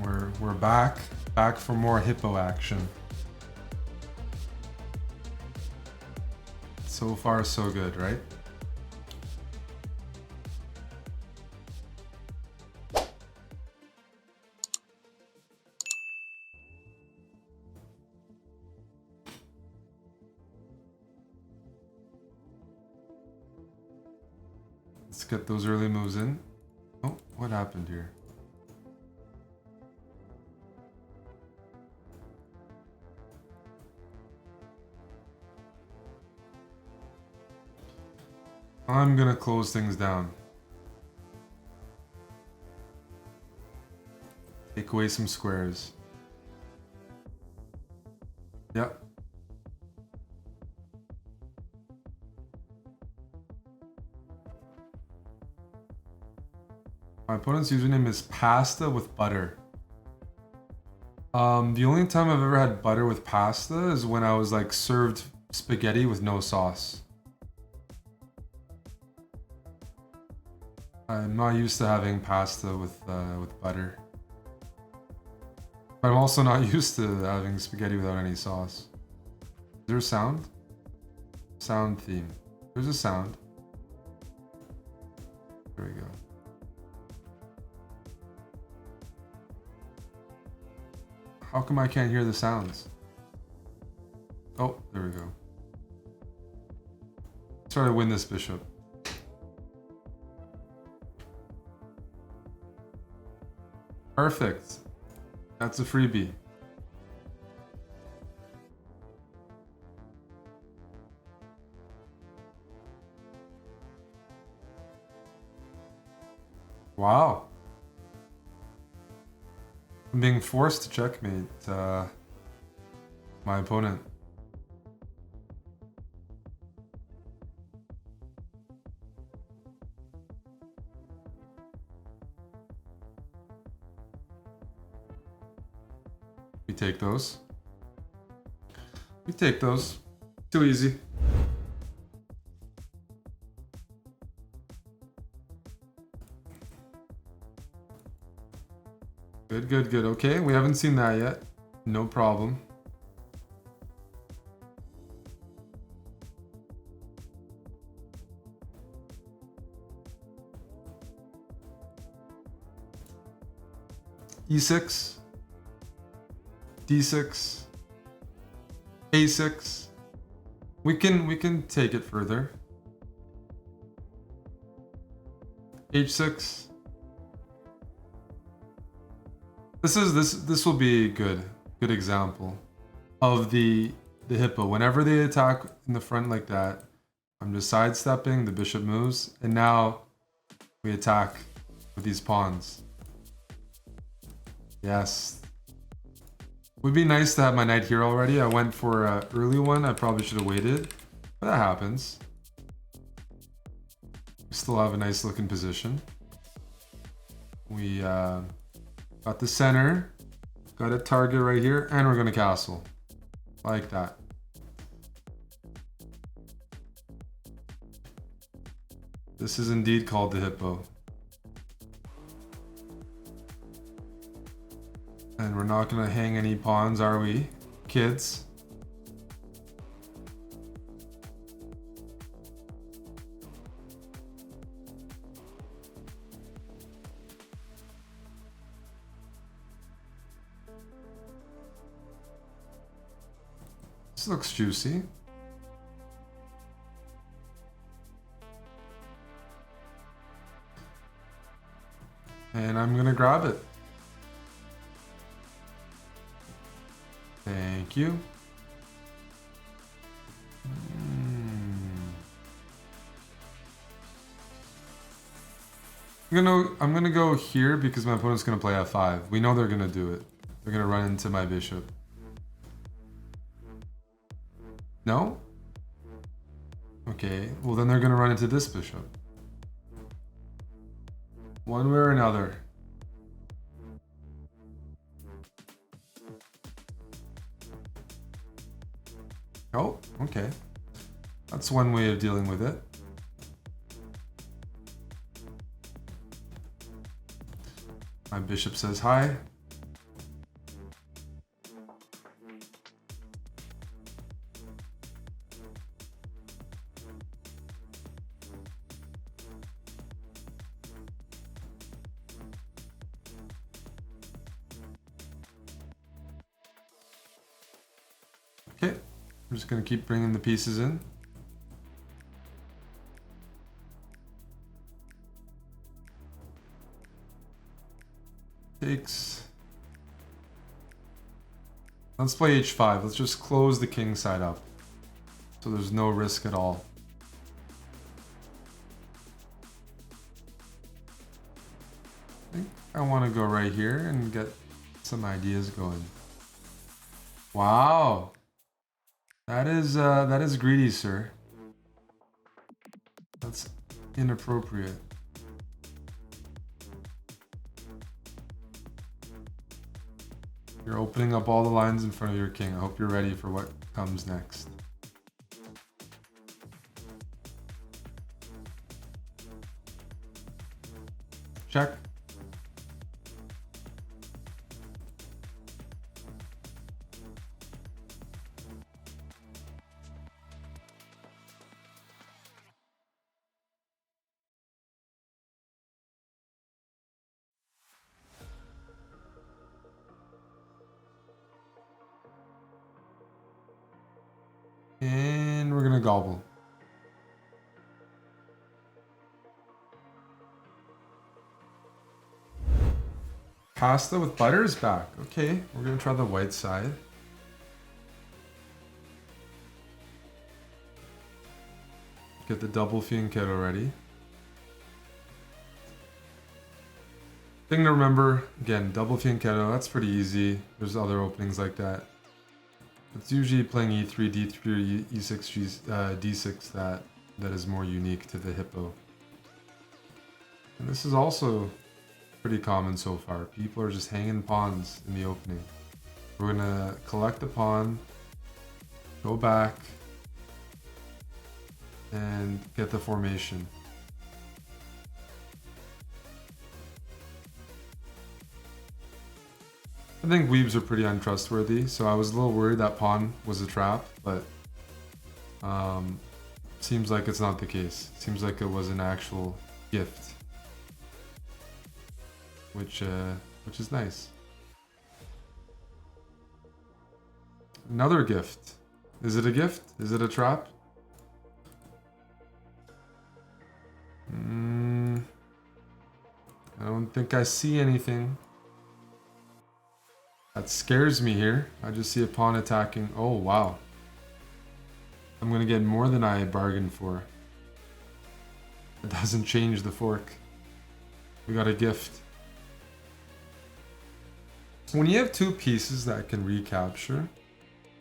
We're back for more hippo action. So far, so good, right? Let's get those early moves in. Oh, what happened here? I'm gonna close things down. Take away some squares. Yep. My opponent's username is pasta with butter. The only time I've ever had butter with pasta is when I was like served spaghetti with no sauce. I'm not used to having pasta with butter. But I'm also not used to having spaghetti without any sauce. Is there a sound? Sound theme. There's a sound. There we go. How come I can't hear the sounds? Oh, there we go. Let's try to win this bishop. Perfect. That's a freebie. Wow. I'm being forced to checkmate my opponent. We take those. We take those. Too easy. Good, good, good. Okay, we haven't seen that yet. No problem. E6. D6. A6. We can take it further. H6. This will be good example of the hippo. Whenever they attack in the front like that, I'm just sidestepping, the bishop moves, and now we attack with these pawns. Yes. Would be nice to have my knight here already. I went for an early one. I probably should have waited, but that happens. We still have a nice looking position. We got the center, got a target right here, and we're gonna castle. Like that. This is indeed called the hippo. And we're not gonna hang any pawns, are we, kids? This looks juicy. And I'm gonna grab it. Thank you. I'm gonna go here because my opponent's gonna play f5. We know they're gonna do it. They're gonna run into my bishop. No? Okay, well then they're gonna run into this bishop. One way or another. Oh, okay. That's one way of dealing with it. My bishop says hi. We're just gonna keep bringing the pieces in. Takes. Let's play h5. Let's just close the king side up, so there's no risk at all. I think I want to go right here and get some ideas going. Wow, that is greedy, sir. That's inappropriate. You're opening up all the lines in front of your king. I hope you're ready for what comes next. Check. And we're gonna gobble. Pasta with butter is back. Okay, we're gonna try the white side. Get the double fianchetto ready. Thing to remember, again, double fianchetto, that's pretty easy. There's other openings like that. It's usually playing e3, d3, or e6, d6 that is more unique to the Hippo. And this is also pretty common so far. People are just hanging pawns in the opening. We're gonna collect the pawn, go back, and get the formation. I think weaves are pretty untrustworthy, so I was a little worried that pawn was a trap, but seems like it's not the case. Seems like it was an actual gift, which is nice. Another gift. Is it a gift? Is it a trap? I don't think I see anything. That scares me here. I just see a pawn attacking. Oh, wow. I'm going to get more than I bargained for. It doesn't change the fork. We got a gift. When you have two pieces that can recapture,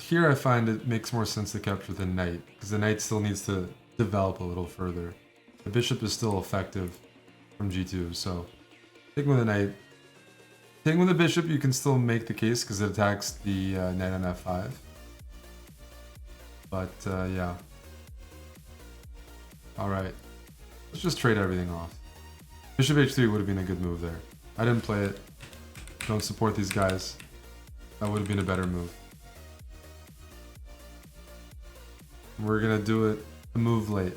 here I find it makes more sense to capture the knight, because the knight still needs to develop a little further. The bishop is still effective from g2, so taking with the knight. Taking with the bishop, you can still make the case because it attacks the knight on f5. But yeah. Alright. Let's just trade everything off. Bishop h3 would have been a good move there. I didn't play it. Don't support these guys. That would have been a better move. We're going to do it a move late.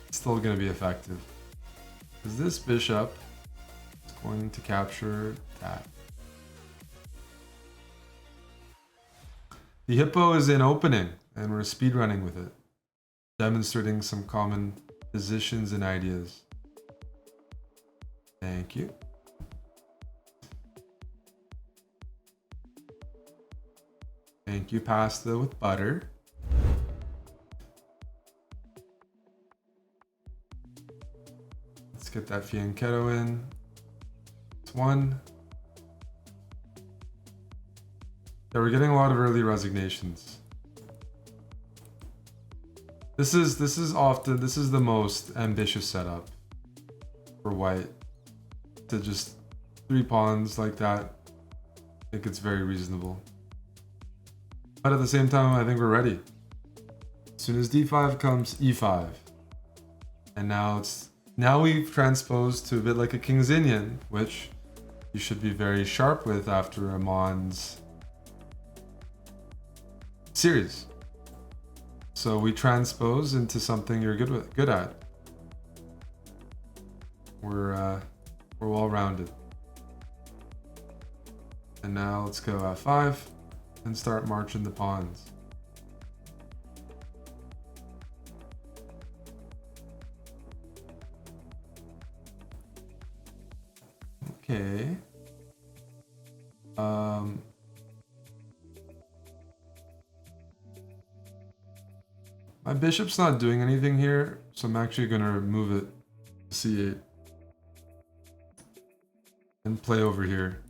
It's still going to be effective. Because this bishop is going to capture that. The Hippo is in opening, and we're speedrunning with it. Demonstrating some common positions and ideas. Thank you. Thank you, pasta with butter. Let's get that fianchetto in. It's one. Yeah, we're getting a lot of early resignations. This is the most ambitious setup for white. To just 3 pawns like that, I think it's very reasonable. But at the same time, I think we're ready. As soon as d5 comes, e5. And now we've transposed to a bit like a King's Indian, which you should be very sharp with after Amon's series. So we transpose into something you're good at. We're well-rounded. And now let's go f5 and start marching the pawns. Okay. My bishop's not doing anything here, so I'm actually gonna move it to c8 and play over here.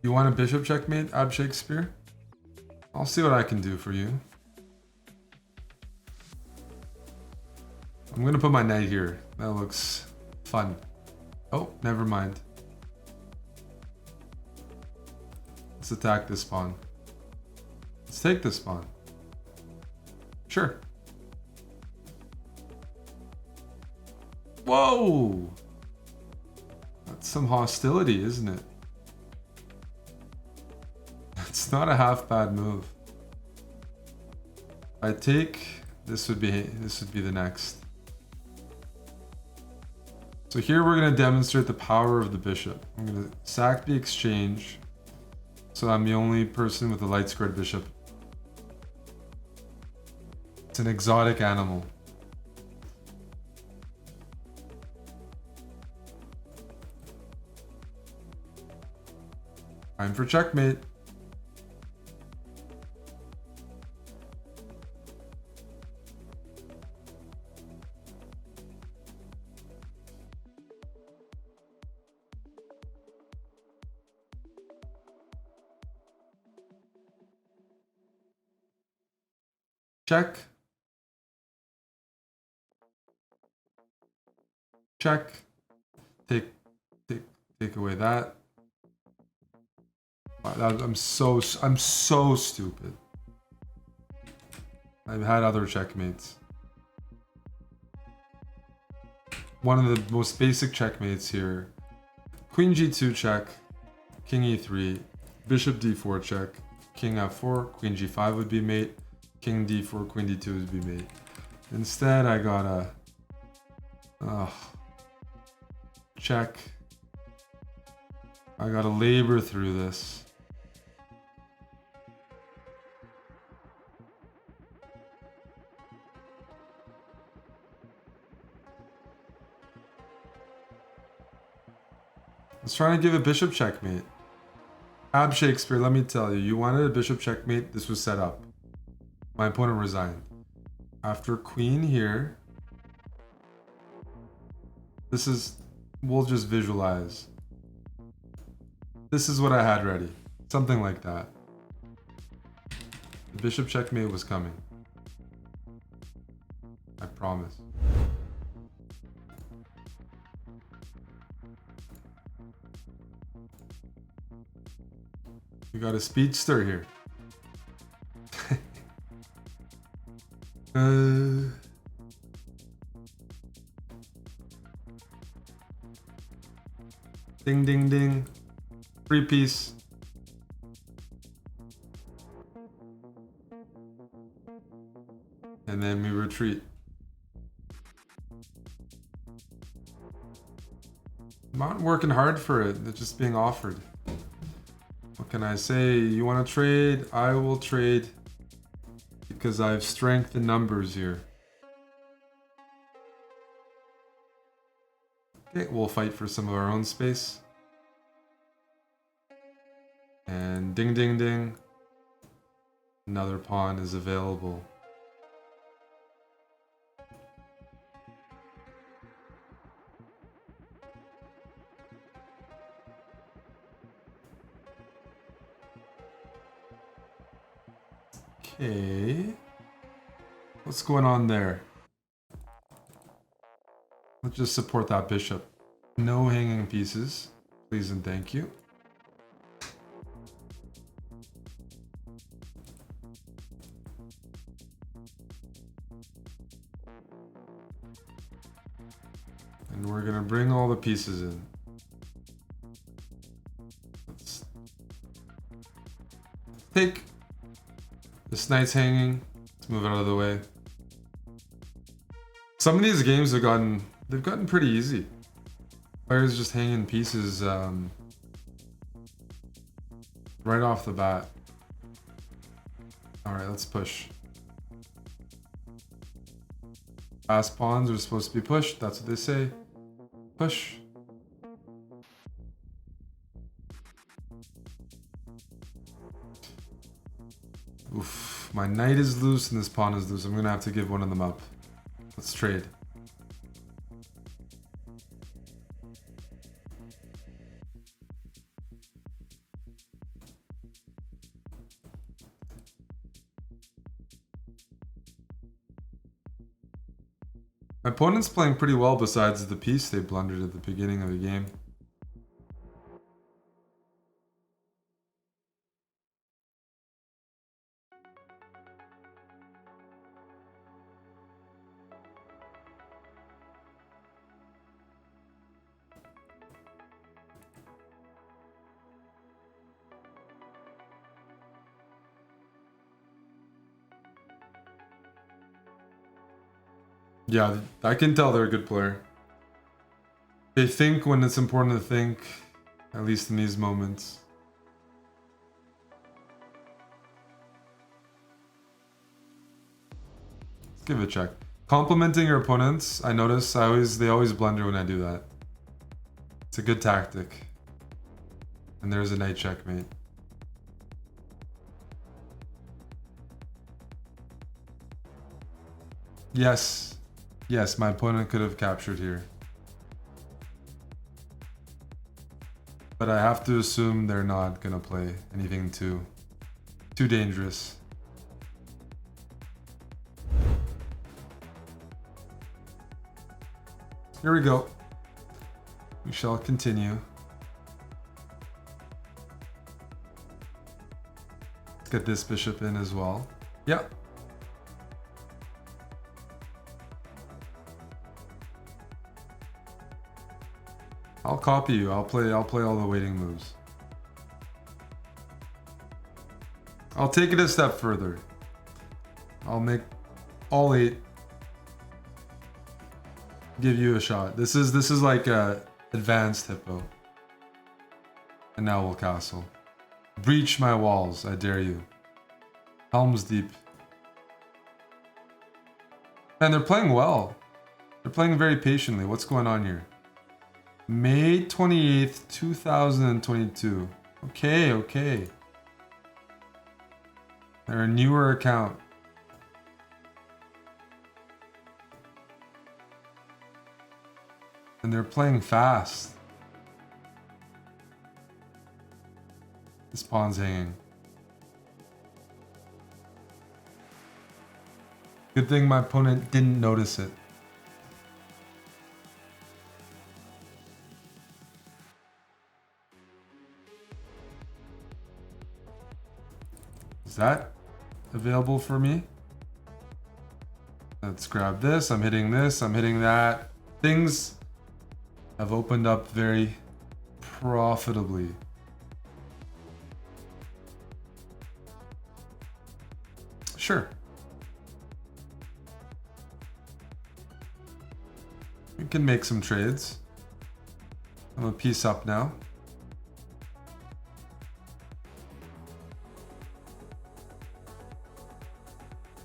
You want a bishop checkmate, Ab Shakespeare? I'll see what I can do for you. I'm gonna put my knight here. That looks fun. Oh, never mind. Let's attack this pawn. Let's take this pawn. Sure. Whoa! That's some hostility, isn't it? It's not a half bad move. I take this would be the next. So here we're going to demonstrate the power of the bishop. I'm going to sack the exchange, so I'm the only person with a light squared bishop. It's an exotic animal. Time for checkmate. Check. Check. Take away that. Wow, I'm so stupid. I've had other checkmates. One of the most basic checkmates here. Queen g2 check, king e3, bishop d4 check, king f4, queen g5 would be mate, king d4, queen d2 would be mate. Instead, I got a check. I gotta labor through this. I was trying to give a bishop checkmate. Ab Shakespeare, let me tell you, you wanted a bishop checkmate, this was set up. My opponent resigned. After queen here, this is, we'll just visualize. This is what I had ready. Something like that. The bishop checkmate was coming. I promise. We got a speedster here. Ding ding ding. Free piece. And then we retreat. I'm not working hard for it, it's just being offered. What can I say? You want to trade? I will trade. Because I have strength in numbers here. Okay, we'll fight for some of our own space. And ding ding ding. Another pawn is available. Okay. What's going on there? Let's just support that bishop. No hanging pieces. Please and thank you. And we're gonna bring all the pieces in. Let's take this knight's hanging. Let's move it out of the way. Some of these games they've gotten pretty easy. Players just hanging pieces right off the bat. All right, let's push. Fast pawns are supposed to be pushed. That's what they say. Push. Oof, my knight is loose and this pawn is loose. I'm gonna have to give one of them up. Let's trade. My opponent's playing pretty well besides the piece they blundered at the beginning of the game. Yeah, I can tell they're a good player. They think when it's important to think, at least in these moments. Let's give it a check. Complimenting your opponents, I notice they always blunder when I do that. It's a good tactic. And there's a knight checkmate. Yes. Yes, my opponent could have captured here. But I have to assume they're not gonna play anything too dangerous. Here we go. We shall continue. Let's get this bishop in as well. Yep. I'll copy you. I'll play all the waiting moves. I'll take it a step further. I'll make all 8 give you a shot. This is like a advanced Hippo. And now we'll castle. Breach my walls, I dare you. Helm's Deep. And they're playing well. They're playing very patiently. What's going on here? May 28th, 2022. Okay. They're a newer account. And they're playing fast. This pawn's hanging. Good thing my opponent didn't notice it. Is that available for me? Let's grab this. I'm hitting this. I'm hitting that. Things have opened up very profitably. Sure. We can make some trades. I'm a piece up now.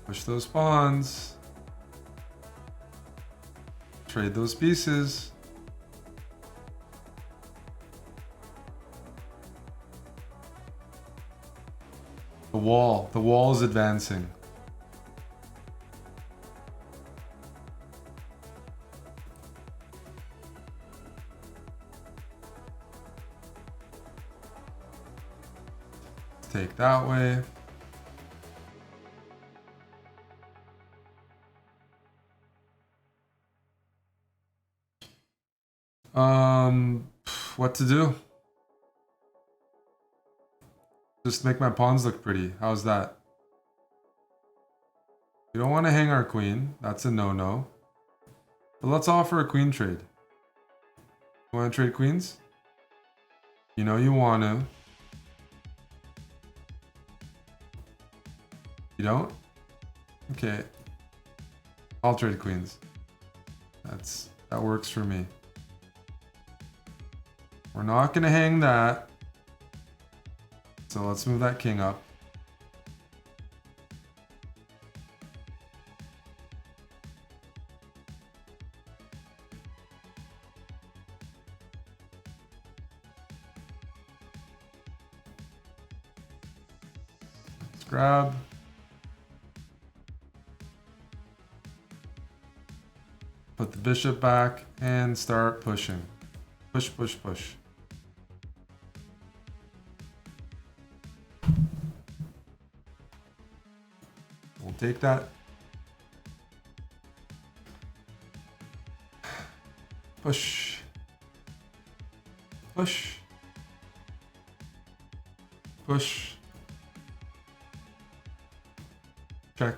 Push those pawns. Trade those pieces. The wall is advancing. Let's take that way. What to do? Just make my pawns look pretty. How's that? We don't want to hang our queen. That's a no-no. But let's offer a queen trade. You want to trade queens? You know you want to. You don't? Okay. I'll trade queens. That works for me. We're not gonna hang that. So let's move that king up. Let's grab. Put the bishop back and start pushing. Push, push, push. We'll take that. Push. Push. Push. Check.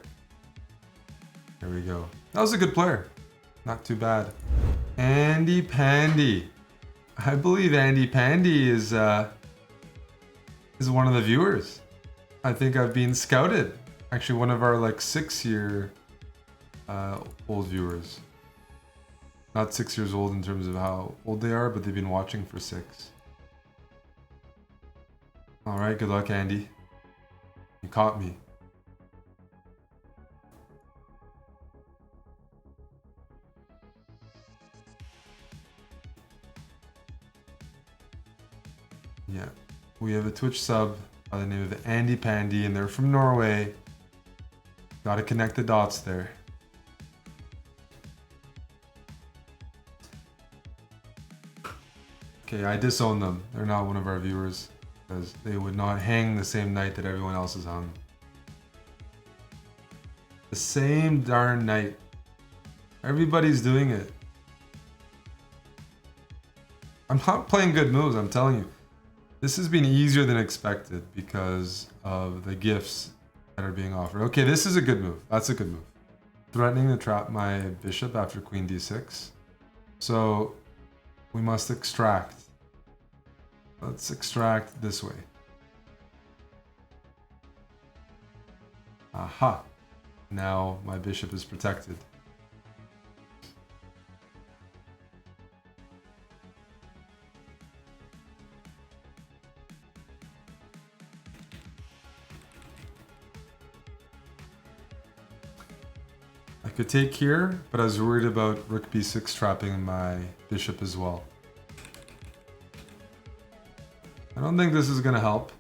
There we go. That was a good player. Not too bad. Andy Pandy. I believe Andy Pandy is one of the viewers. I think I've been scouted. Actually, one of our like 6-year old viewers. Not 6 years old in terms of how old they are, but they've been watching for 6. All right, good luck, Andy. You caught me. Yeah, we have a Twitch sub by the name of Andy Pandy, and they're from Norway. Gotta connect the dots there. Okay, I disown them. They're not one of our viewers because they would not hang the same night that everyone else is hung. The same darn night. Everybody's doing it. I'm not playing good moves, I'm telling you. This has been easier than expected because of the gifts that are being offered. Okay, this is a good move. That's a good move. Threatening to trap my bishop after queen d6. So we must extract. Let's extract this way. Aha. Now my bishop is protected. I could take here, but I was worried about rook b6 trapping my bishop as well. I don't think this is going to help.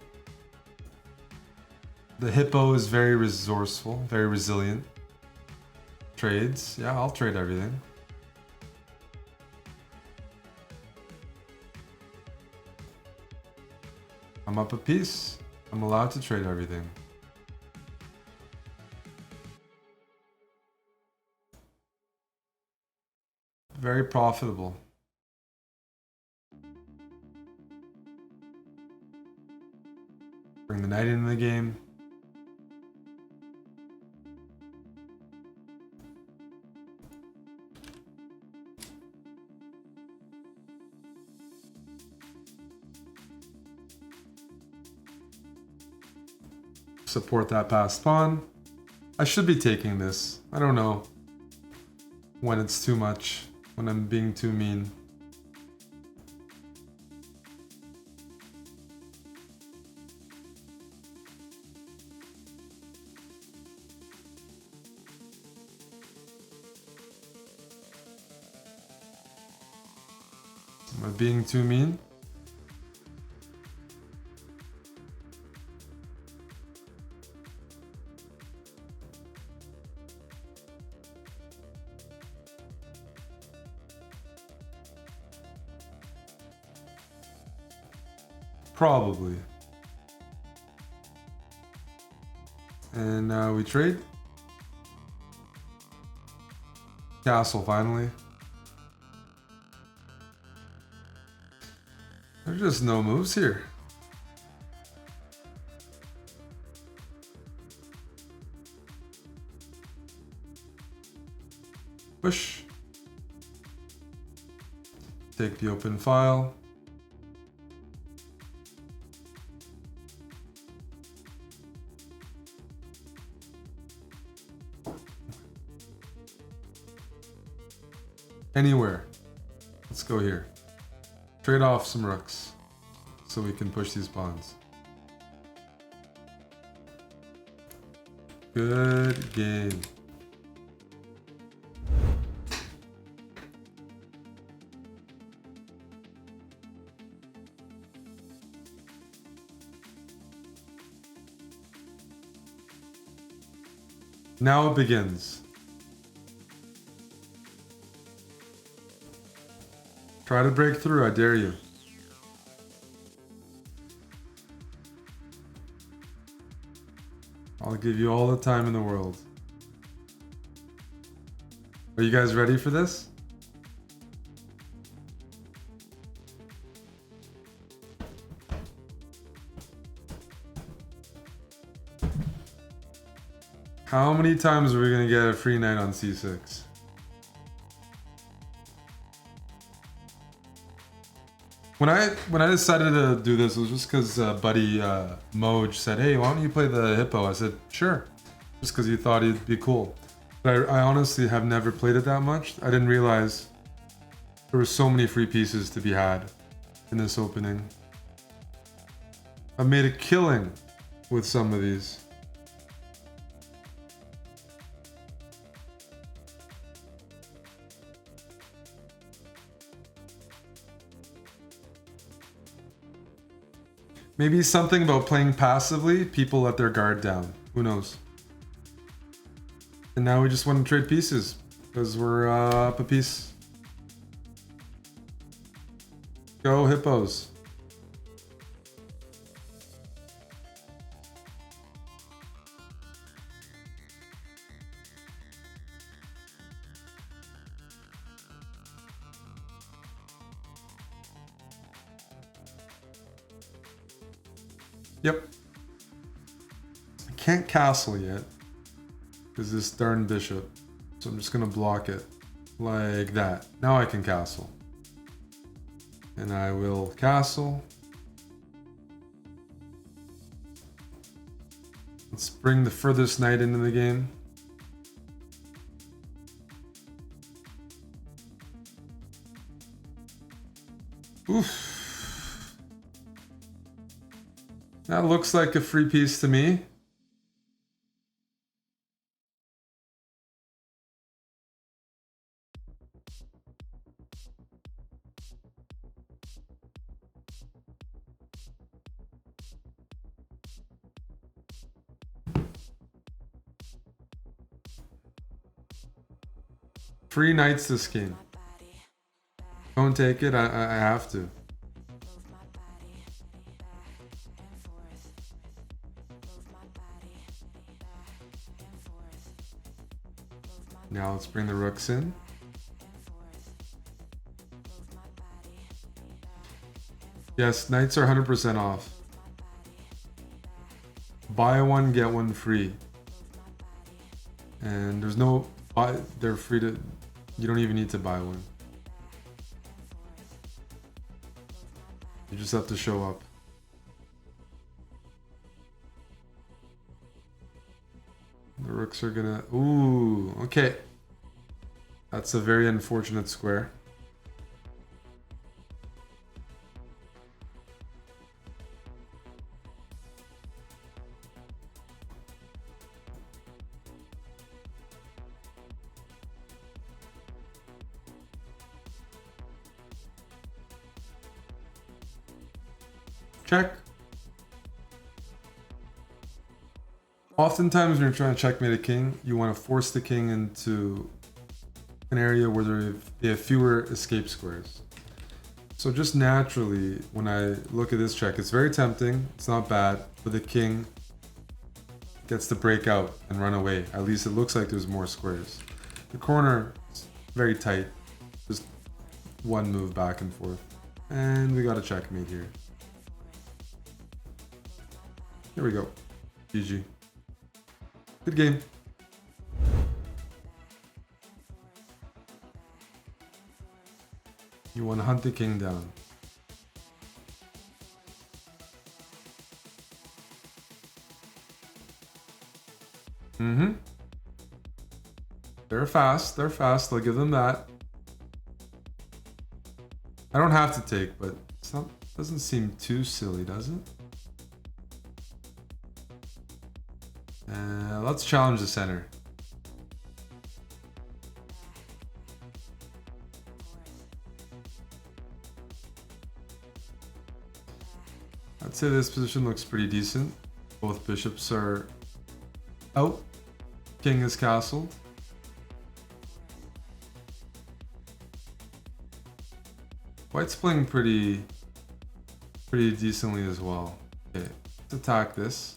The Hippo is very resourceful, very resilient. Trades. Yeah, I'll trade everything. I'm up a piece. I'm allowed to trade everything. Very profitable. Bring the knight into the game. Support that passed pawn. I should be taking this. I don't know when it's too much, when I'm being too mean. Am I being too mean? Probably. And now we trade. Castle finally. There's just no moves here. Push. Take the open file. Anywhere. Let's go here. Trade off some rooks so we can push these pawns. Good game. Now it begins. Try to break through, I dare you. I'll give you all the time in the world. Are you guys ready for this? How many times are we gonna get a free knight on c6? When I decided to do this, it was just because buddy Moj said, "Hey, why don't you play the Hippo?" I said, "Sure," just because he thought it'd be cool. But I honestly have never played it that much. I didn't realize there were so many free pieces to be had in this opening. I've made a killing with some of these. Maybe something about playing passively, people let their guard down. Who knows? And now we just want to trade pieces because we're up a piece. Go Hippos. Yep. I can't castle yet because this darn bishop. So I'm just gonna block it like that. Now I can castle. And I will castle. Let's bring the furthest knight into the game. Oof. That looks like a free piece to me. Free knights this game. Don't take it, I have to. Now let's bring the rooks in. Yes, knights are 100% off. Buy one, get one free. And there's no buy, they're free to, you don't even need to buy one. You just have to show up. The rooks are gonna, ooh, okay. That's a very unfortunate square. Check. Oftentimes when you're trying to checkmate a king, you want to force the king into an area where they have fewer escape squares. So just naturally, when I look at this check, it's very tempting, it's not bad, but the king gets to break out and run away. At least it looks like there's more squares. The corner is very tight, just one move back and forth. And we got a checkmate here. Here we go. GG. Good game. You want to hunt the king down. Mm-hmm. They're fast, I'll give them that. I don't have to take, but it's not, doesn't seem too silly, does it? Let's challenge the center. I'd say this position looks pretty decent. Both bishops are out. King is castled. White's playing pretty decently as well. Okay, let's attack this.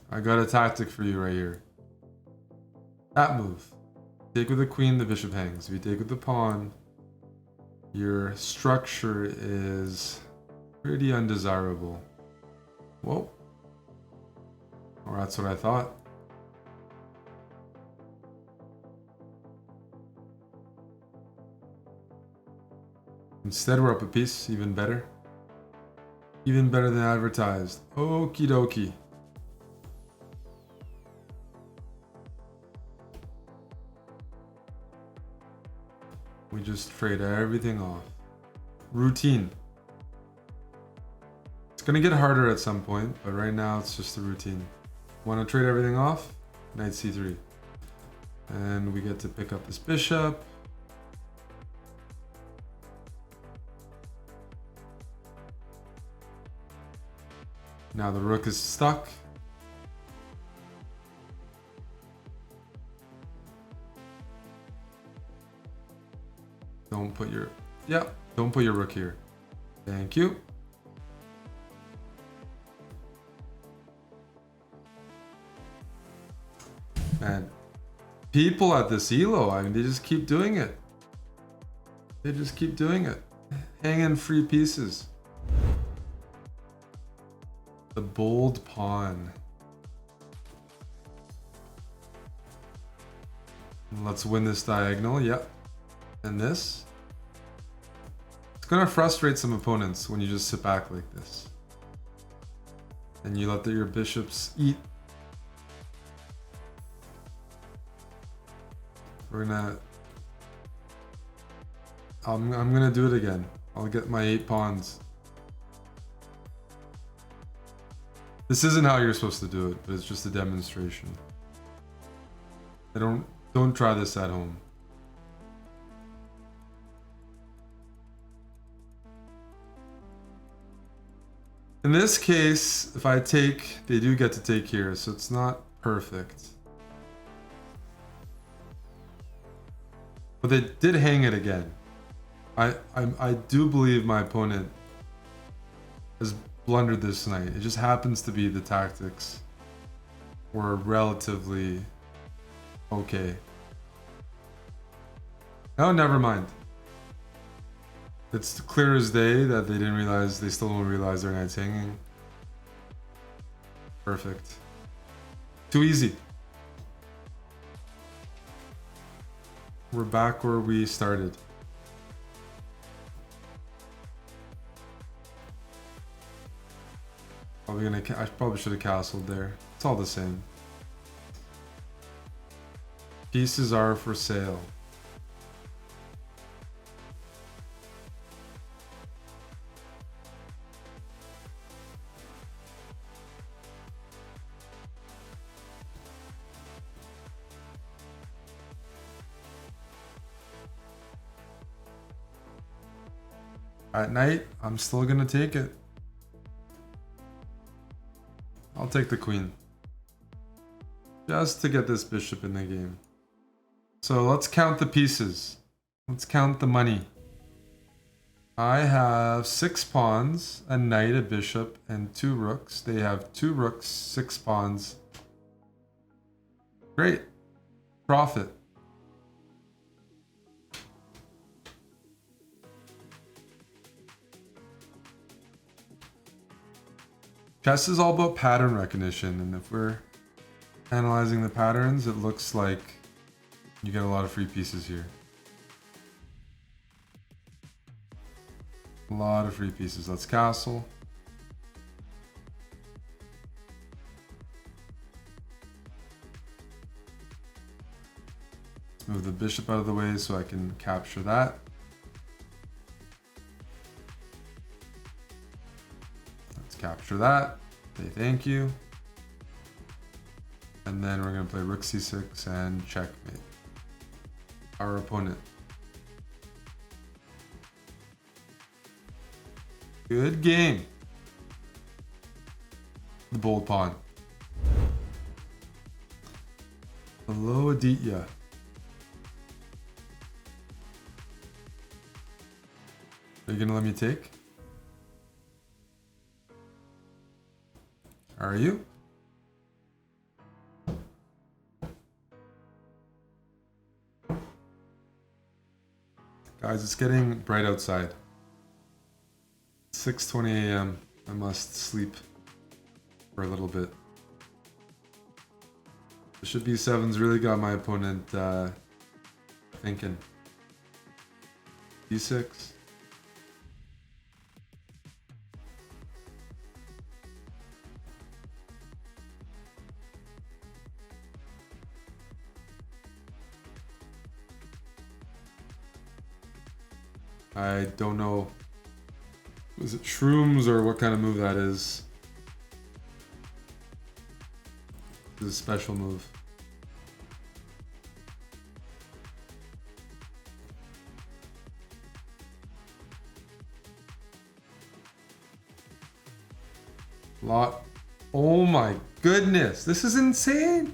I got a tactic for you right here. That move. Take with the queen, the bishop hangs. If you take with the pawn, your structure is pretty undesirable. Whoa. Well, that's what I thought. Instead, we're up a piece, even better. Even better than advertised. Okie dokie. We just trade everything off. Routine. It's gonna get harder at some point, but right now it's just a routine. Want to trade everything off? Knight c3. And we get to pick up this bishop. Now the rook is stuck. Don't put your... Yeah, don't put your rook here. Thank you. Man, people at this elo, I mean, they just keep doing it. They just keep doing it. Hanging free pieces. The bold pawn. Let's win this diagonal. Yep. And this. It's gonna frustrate some opponents when you just sit back like this. And you let your bishops eat. We're gonna... I'm gonna do it again. I'll get my 8 pawns. This isn't how you're supposed to do it, but it's just a demonstration. Don't try this at home. In this case, if I take, they do get to take here, so it's not perfect. But they did hang it again. I do believe my opponent has blundered this knight. It just happens to be the tactics were relatively okay. Oh, never mind. It's clear as day that they didn't realize, they still don't realize their knight's hanging. Perfect. Too easy. We're back where we started. I probably should have castled there. It's all the same. Pieces are for sale. At night, I'm still gonna take it. I'll take the queen. Just to get this bishop in the game. So let's count the pieces. Let's count the money. I have 6 pawns, a knight, a bishop, and 2 rooks. They have 2 rooks, 6 pawns. Great. Profit. Chess is all about pattern recognition, and if we're analyzing the patterns, it looks like you get a lot of free pieces here. A lot of free pieces. Let's castle. Let's move the bishop out of the way so I can capture that. Let's capture that. Say thank you. And then we're going to play rook c6 and checkmate our opponent. Good game. The bold pawn. Hello, Aditya. Are you gonna let me take? Are you? Guys, it's getting bright outside. 6:20 a.m. I must sleep for a little bit. Bishop b7's really got my opponent thinking. d6. I don't know. Was it shrooms or what kind of move that is? This is a special move. Lot. Oh my goodness. This is insane.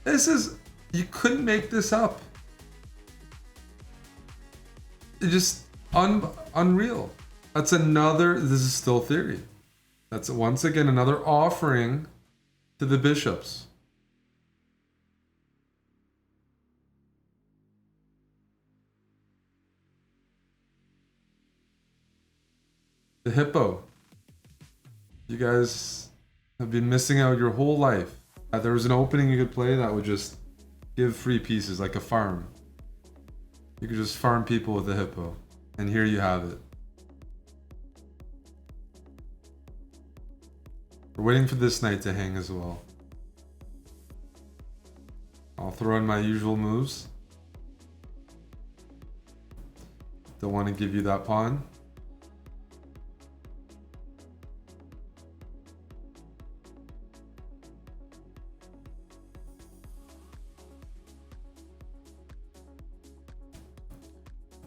This is... You couldn't make this up. It's just unreal. That's another... This is still theory. That's once again another offering to the bishops. The Hippo. You guys have been missing out your whole life. There was an opening you could play that would just give free pieces like a farm. You could just farm people with the Hippo. And here you have it. We're waiting for this knight to hang as well. I'll throw in my usual moves. Don't want to give you that pawn.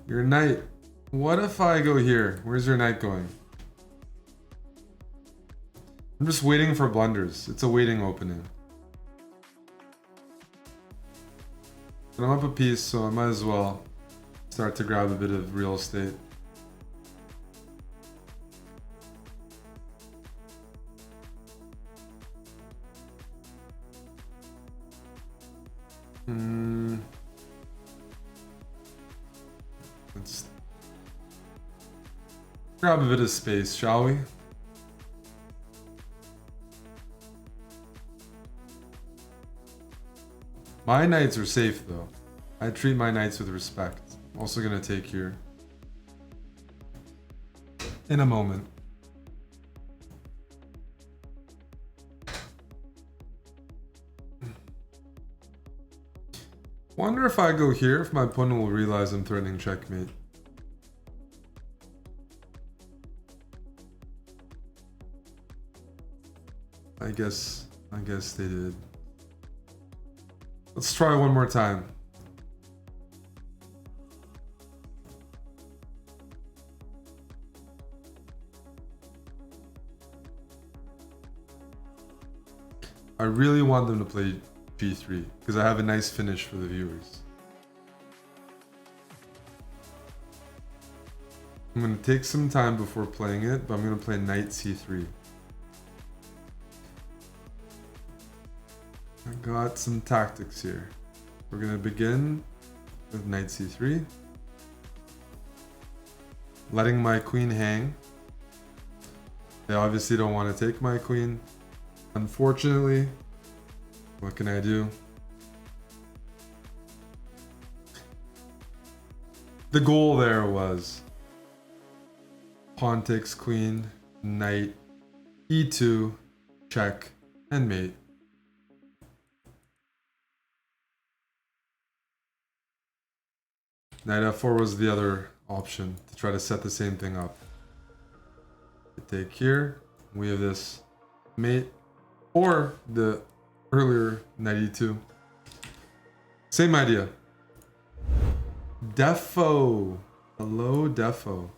Your knight. What if I go here? Where's your knight going? I'm just waiting for blunders. It's a waiting opening. But I'm up a piece, so I might as well start to grab a bit of real estate. Let's grab a bit of space, shall we? My knights are safe though. I treat my knights with respect. I'm also gonna take here in a moment. Wonder if I go here, if my opponent will realize I'm threatening checkmate. I guess they did. Let's try one more time. I really want them to play g3 because I have a nice finish for the viewers. I'm going to take some time before playing it, but I'm going to play knight c3. I got some tactics here. We're going to begin with knight c3. Letting my queen hang. They obviously don't want to take my queen. Unfortunately, what can I do? The goal there was pawn takes queen, knight, e2, check, and mate. Knight f4 was the other option to try to set the same thing up. Take here. We have this mate or the earlier knight e2. Same idea. Defo. Hello, Defo.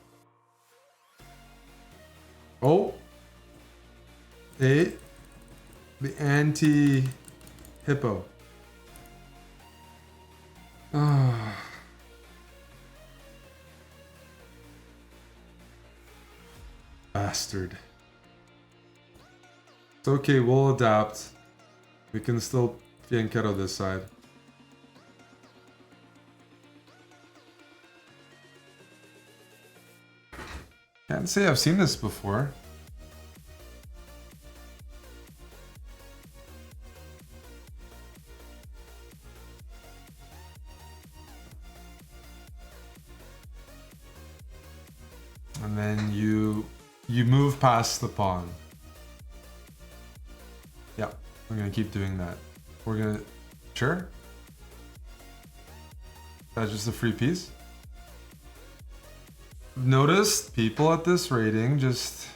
Oh. Hey. The anti-hippo. Ah. Bastard. It's okay, we'll adapt. We can still fianchetto this side. Can't say I've seen this before. And then you move past the pawn. Yeah, we're gonna keep doing that. We're gonna... Sure? That's just a free piece? Noticed people at this rating just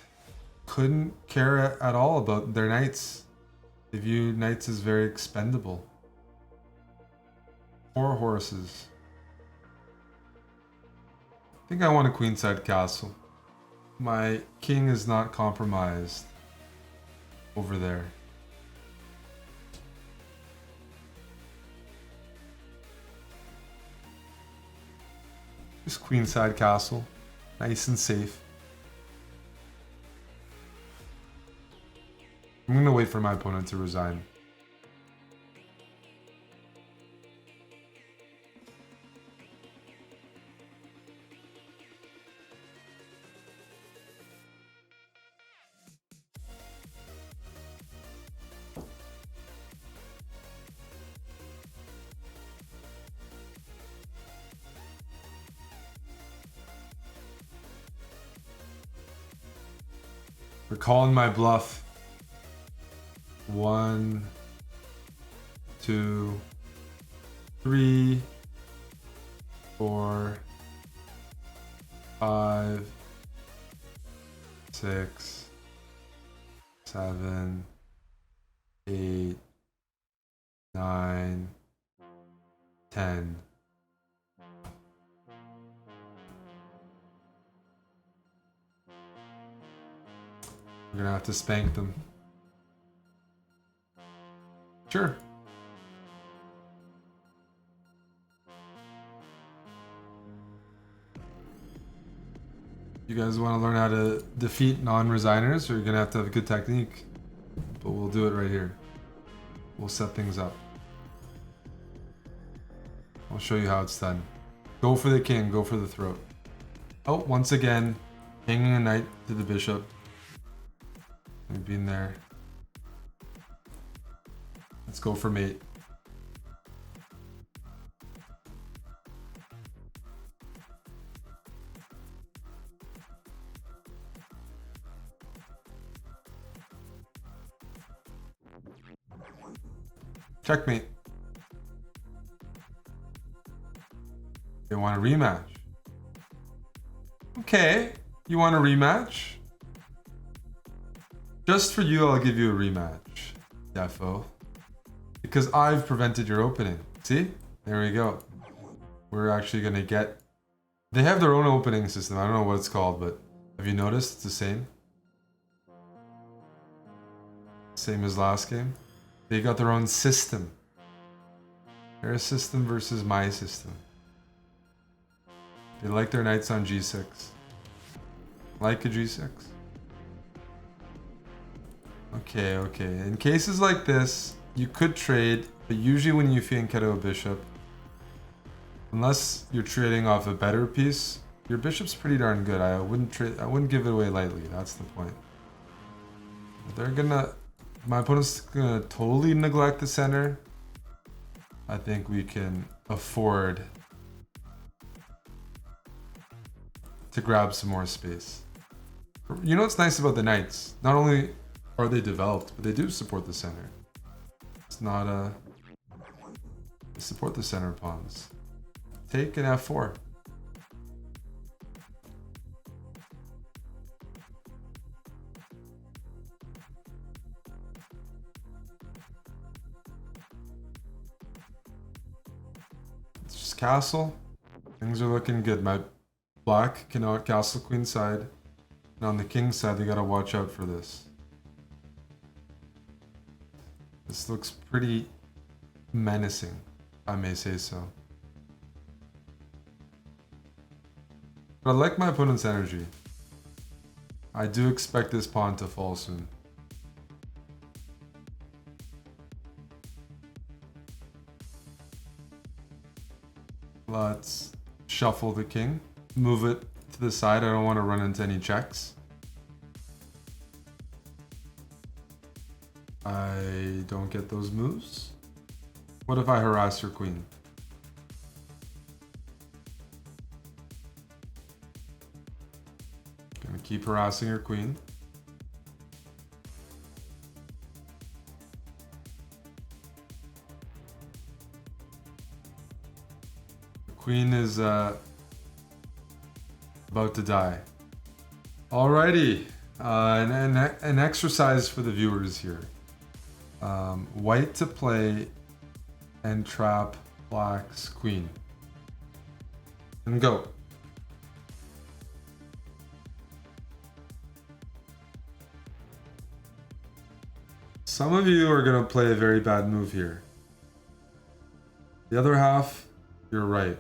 couldn't care at all about their knights. They view knights as very expendable. 4 horses. I think I want a queenside castle. My king is not compromised over there. Just queenside castle. Nice and safe. I'm gonna wait for my opponent to resign. We're calling my bluff. 1, 2, 3, 4, 5, 6, 7, 8, 9, 10. We're gonna have to spank them. Sure. You guys want to learn how to defeat non-resigners, or you're gonna have to have a good technique. But we'll do it right here. We'll set things up. I'll show you how it's done. Go for the king, go for the throat. Oh, once again, hanging a knight to the bishop. We've been there. Let's go for mate. Checkmate. They want a rematch. Okay, you want a rematch? Just for you, I'll give you a rematch, Defo. Because I've prevented your opening. See? There we go. We're actually gonna get... They have their own opening system. I don't know what it's called, but have you noticed it's the same? Same as last game. They got their own system. Their system versus my system. They like their knights on g6. Like a g6. Okay, okay. In cases like this, you could trade, but usually when you fianchetto a bishop, unless you're trading off a better piece, your bishop's pretty darn good. I wouldn't give it away lightly. That's the point. They're gonna... My opponent's gonna totally neglect the center. I think we can afford to grab some more space. You know what's nice about the knights? Not only are they developed, but they do support the center. It's not a... They support the center pawns. take an f4. It's just castle. Things are looking good. My black can outcastle queen side. And on the king side, they gotta watch out for this. This looks pretty menacing, I may say so. But I like my opponent's energy. I do expect this pawn to fall soon. Let's shuffle the king. Move it to the side. I don't want to run into any checks. I don't get those moves. What if I harass your queen? Gonna keep harassing your queen. The queen is about to die. Alrighty, an exercise for the viewers here. White to play and trap black's queen. And go. Some of you are going to play a very bad move here. The other half, you're right.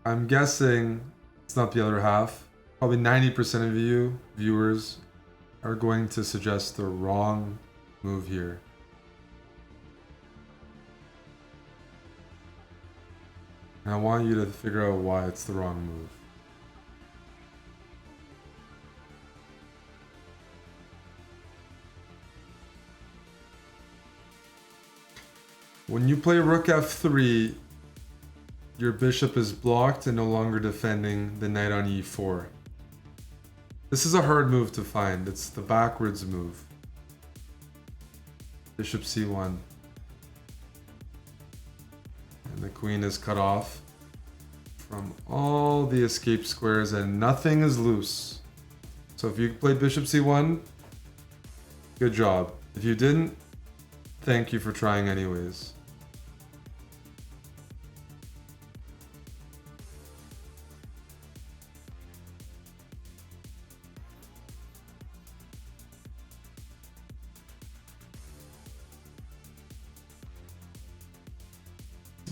I'm guessing it's not the other half. Probably 90% of you viewers are going to suggest the wrong move here. And I want you to figure out why it's the wrong move. When you play rook f3, your bishop is blocked and no longer defending the knight on e4. This is a hard move to find. It's the backwards move. Bishop c1. And the queen is cut off from all the escape squares and nothing is loose. So if you played bishop c1, good job. If you didn't, thank you for trying anyways.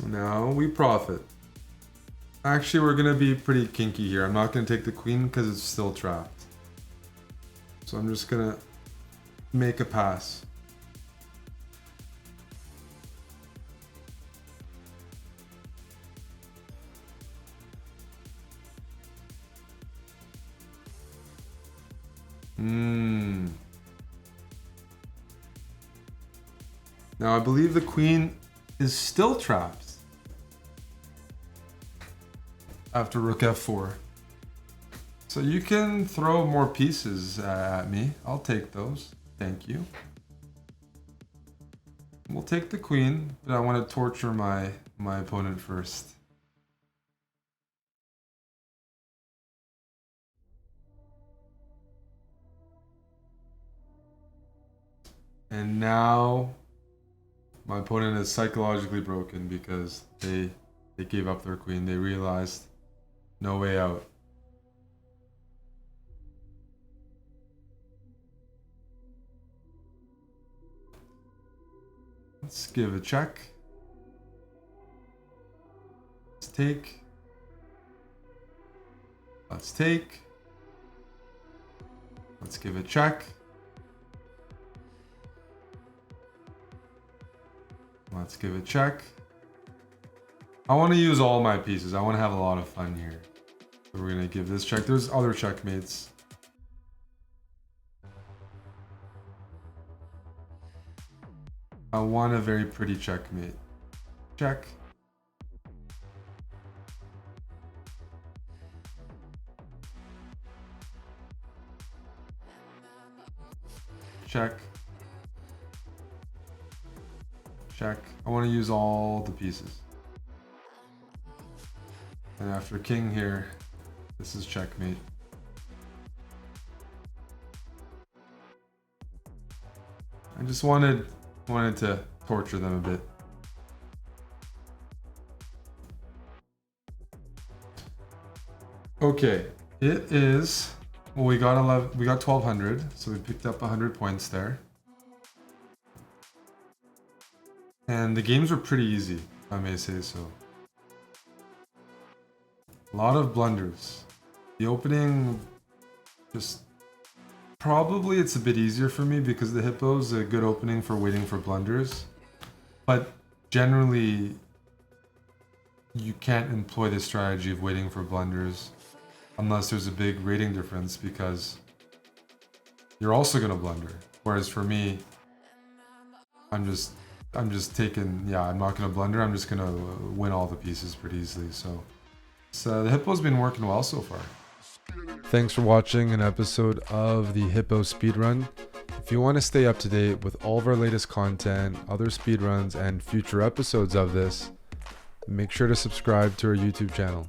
Now we profit. Actually, we're going to be pretty kinky here. I'm not going to take the queen because it's still trapped. So I'm just going to make a pass. Now I believe the queen is still trapped after rook f4. So you can throw more pieces at me. I'll take those. Thank you. We'll take the queen, but I want to torture my opponent first. And now my opponent is psychologically broken because they gave up their queen. They realized no way out. Let's give a check. Let's take. Let's take. Let's give a check. Let's give a check. I want to use all my pieces. I want to have a lot of fun here. So we're going to give this check. There's other checkmates. I want a very pretty checkmate. Check. Check. Check. I want to use all the pieces. And after king here, this is checkmate. I just wanted to torture them a bit. Okay, it is, well, we got 1200, so we picked up 100 points there. And the games were pretty easy, if I may say so. A lot of blunders. The opening, just probably it's a bit easier for me because the hippo's a good opening for waiting for blunders. But generally, you can't employ the strategy of waiting for blunders unless there's a big rating difference, because you're also gonna blunder. Whereas for me, I'm just taking, yeah, I'm not gonna blunder. I'm just gonna win all the pieces pretty easily. So the hippo's been working well so far. Thanks for watching an episode of the Hippo Speedrun. If you want to stay up to date with all of our latest content, other speedruns, and future episodes of this, make sure to subscribe to our YouTube channel.